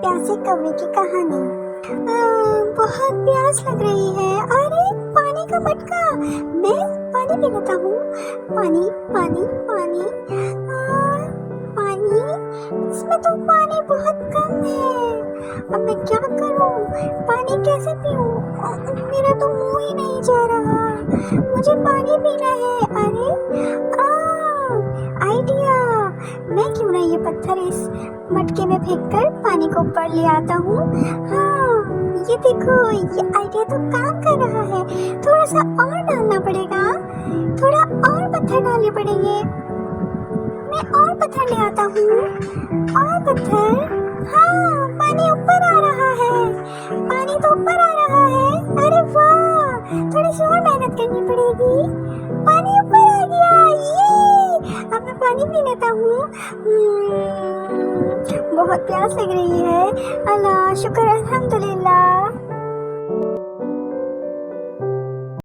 प्यासे कौवे की कहानी। बहुत प्यास लग रही है। अरे पानी का मटका, मैं पानी पी लेता हूँ। पानी पानी पानी पानी, इसमें तो पानी बहुत कम है। अब मैं क्या करूँ? पानी कैसे पीऊँ? मेरा तो मुंह ही नहीं जा रहा। मुझे पानी पीना है। अरे आइडिया, मैं क्यों ना ये पत्थर इस मटके में फेंककर पानी को ऊपर ले आता हूँ। हाँ, ये देखो, ये आइडिया तो काम कर रहा है। थोड़ा सा और डालना पड़ेगा, थोड़ा और पत्थर डालने पड़ेंगे। मैं और पत्थर ले आता हूँ, और पत्थर। हाँ, पानी ऊपर आ रहा है, पानी तो ऊपर आ रहा है। अरे वाह, थोड़ी सी और मेहनत करनी पड़ेगी। पानी ऊपर आ गया, ये अब मैं पानी पी लेता हूँ। बहुत प्यास लग रही है। अल्लाह शुक्र, अल्हम्दुलिल्लाह।